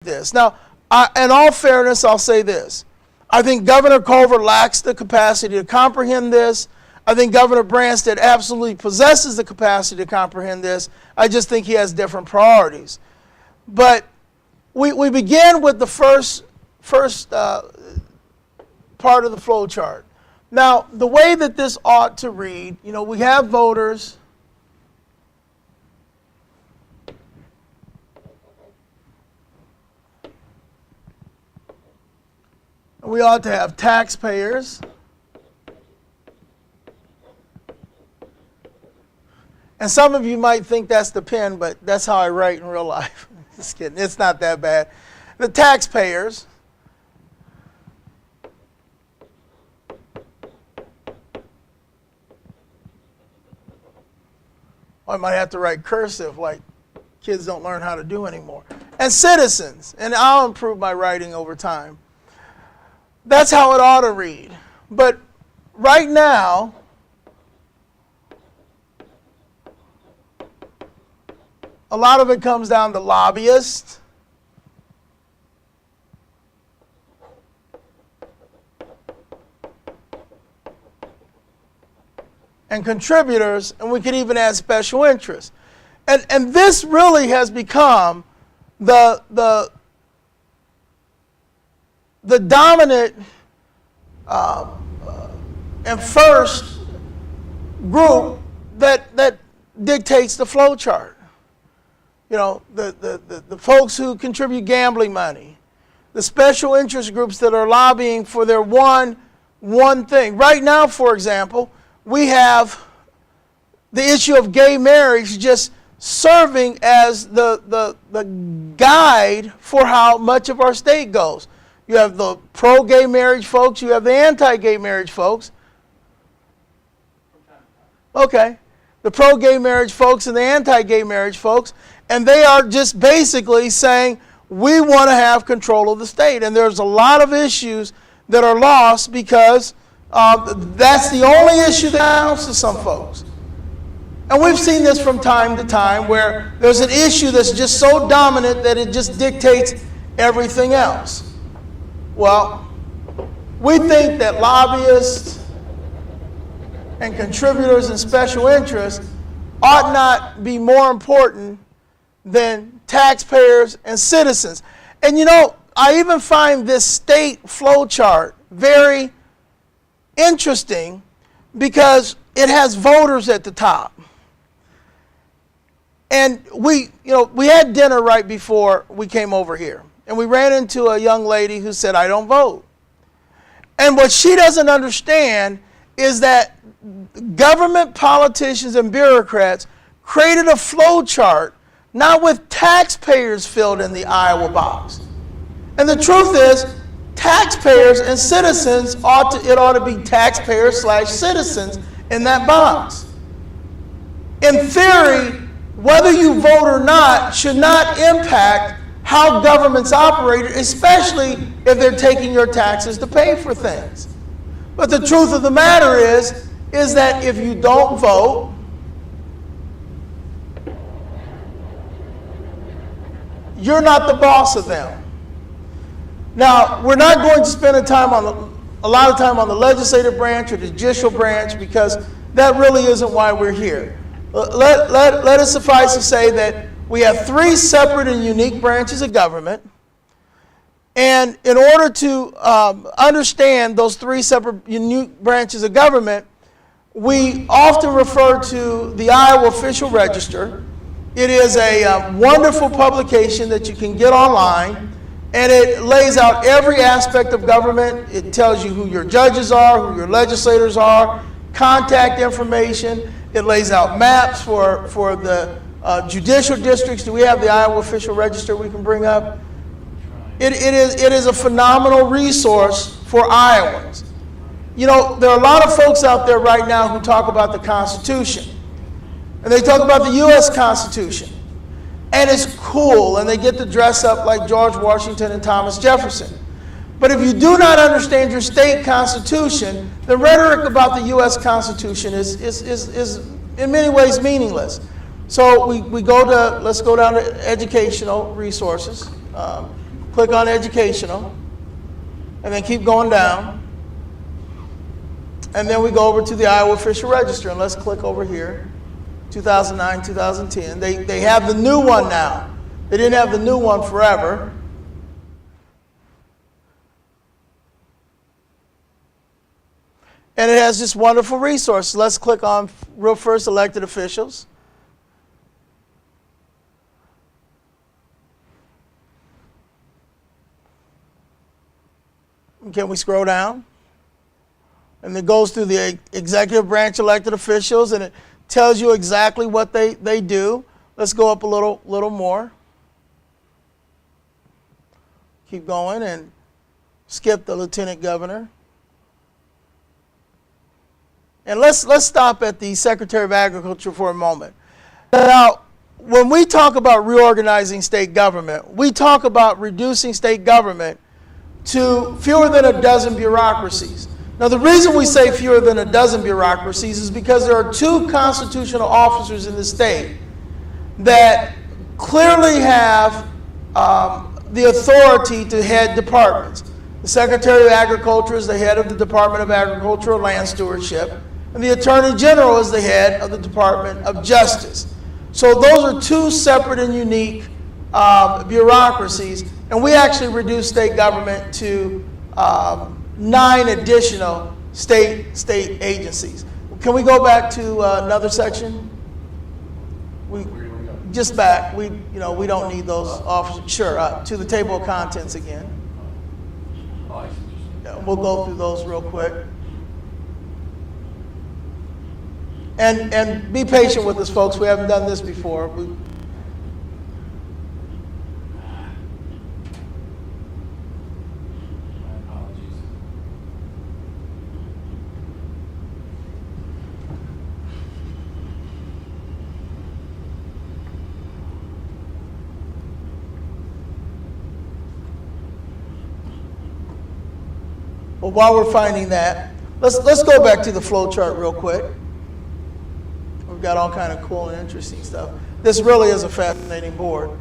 this. Now, in all fairness, I'll say this. I think Governor Culver lacks the capacity to comprehend this. I think Governor Branstad absolutely possesses the capacity to comprehend this. I just think he has different priorities. But we begin with the first part of the flow chart. Now, the way that this ought to read, we have voters. We ought to have taxpayers. And some of you might think that's the pen, but that's how I write in real life. Just kidding. It's not that bad. The taxpayers. I might have to write cursive like kids don't learn how to do anymore. And citizens. And I'll improve my writing over time. That's how it ought to read. But right now, a lot of it comes down to lobbyists, and contributors, and we could even add special interests. And this really has become the dominant and first group that dictates the flow chart. The folks who contribute gambling money, the special interest groups that are lobbying for their one thing. Right now, for example, we have the issue of gay marriage just serving as the guide for how much of our state goes. You have the pro-gay marriage folks, you have the anti-gay marriage folks. Okay. The pro-gay marriage folks and the anti-gay marriage folks, and they are just basically saying, we want to have control of the state. And there's a lot of issues that are lost because that's the only issue that counts to some folks. And we've seen this from time to time where there's an issue that's just so dominant that it just dictates everything else. Well, we think that lobbyists and contributors and special interests ought not be more important than taxpayers and citizens. And I even find this state flow chart very interesting because it has voters at the top. And we had dinner right before we came over here. And we ran into a young lady who said, I don't vote. And what she doesn't understand is that government politicians and bureaucrats created a flow chart, not with taxpayers filled in the Iowa box. And the truth is, taxpayers and citizens it ought to be taxpayers/citizens in that box. In theory, whether you vote or not should not impact how governments operate, especially if they're taking your taxes to pay for things. But the truth of the matter is that if you don't vote, you're not the boss of them. Now, we're not going to spend a lot of time on the legislative branch or the judicial branch because that really isn't why we're here. Let it suffice to say that we have three separate and unique branches of government. And in order to understand those three separate unique branches of government, we often refer to the Iowa Official Register. It is a wonderful publication that you can get online, and it lays out every aspect of government. It tells you who your judges are, who your legislators are, contact information. It lays out maps for the judicial districts. Do we have the Iowa Official Register we can bring up? It is a phenomenal resource for Iowans. There are a lot of folks out there right now who talk about the Constitution. And they talk about the U.S. Constitution. And it's cool, and they get to dress up like George Washington and Thomas Jefferson. But if you do not understand your state constitution, the rhetoric about the U.S. Constitution is in many ways meaningless. So let's go down to educational resources. click on educational, and then keep going down. And then we go over to the Iowa Official Register, and let's click over here, 2009, 2010. They have the new one now. They didn't have the new one forever. And it has this wonderful resource. Let's click on real first elected officials. Can we scroll down? And it goes through the executive branch elected officials, and it tells you exactly what they do. Let's go up a little more. Keep going and skip the lieutenant governor. And let's stop at the Secretary of Agriculture for a moment. Now, when we talk about reorganizing state government, we talk about reducing state government to fewer than a dozen bureaucracies. Now, the reason we say fewer than a dozen bureaucracies is because there are two constitutional officers in the state that clearly have the authority to head departments. The Secretary of Agriculture is the head of the Department of Agriculture and Land Stewardship, and the Attorney General is the head of the Department of Justice. So those are two separate and unique bureaucracies, and we actually reduced state government to 9 additional state agencies. Can we go back to another section? Just back. We don't need those officers. Sure. To the table of contents again. We'll go through those real quick. And be patient with us, folks. We haven't done this before. Well, while we're finding that, let's go back to the flow chart real quick. We've got all kind of cool and interesting stuff. This really is a fascinating board.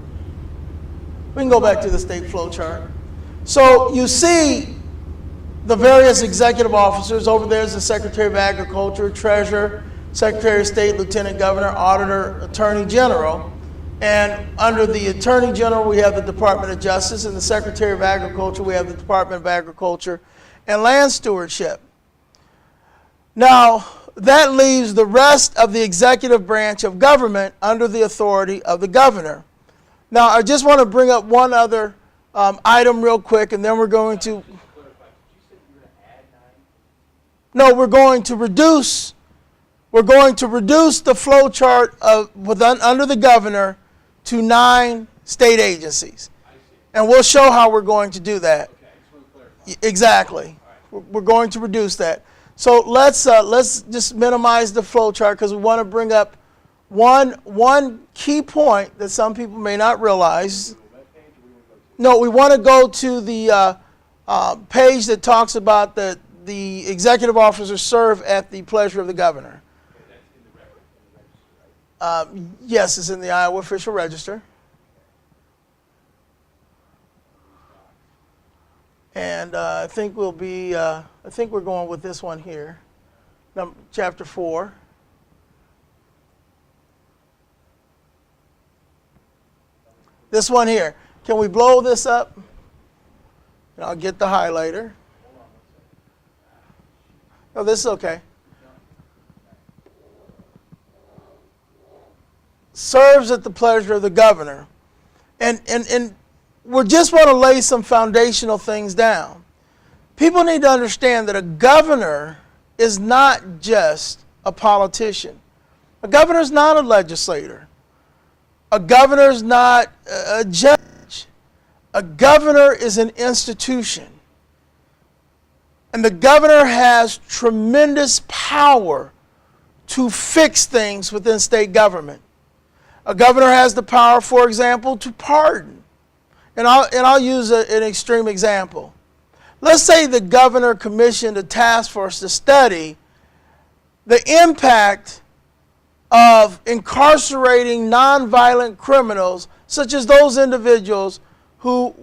We can go back to the state flow chart. So you see the various executive officers. Over there is the Secretary of Agriculture, Treasurer, Secretary of State, Lieutenant Governor, Auditor, Attorney General. And under the Attorney General, we have the Department of Justice, and the Secretary of Agriculture, we have the Department of Agriculture and Land Stewardship. Now, that leaves the rest of the executive branch of government under the authority of the governor. Now, I just want to bring up one other item real quick, and then we're going to... No, we're going to reduce the flow chart under the governor to 9 state agencies. And we'll show how we're going to do that. Exactly. We're going to reduce that. So let's just minimize the flow chart because we want to bring up one key point that some people may not realize. No, we want to go to the page that talks about the executive officers serve at the pleasure of the governor. Yes, it's in the Iowa Official Register. And I think we're going with this one here, chapter 4. This one here. Can we blow this up? And I'll get the highlighter. Oh, this is okay. Serves at the pleasure of the governor. And we just want to lay some foundational things down. People need to understand that a governor is not just a politician. A governor is not a legislator. A governor is not a judge. A governor is an institution. And the governor has tremendous power to fix things within state government. A governor has the power, for example, to pardon. And I'll use an extreme example. Let's say the governor commissioned a task force to study the impact of incarcerating nonviolent criminals, such as those individuals who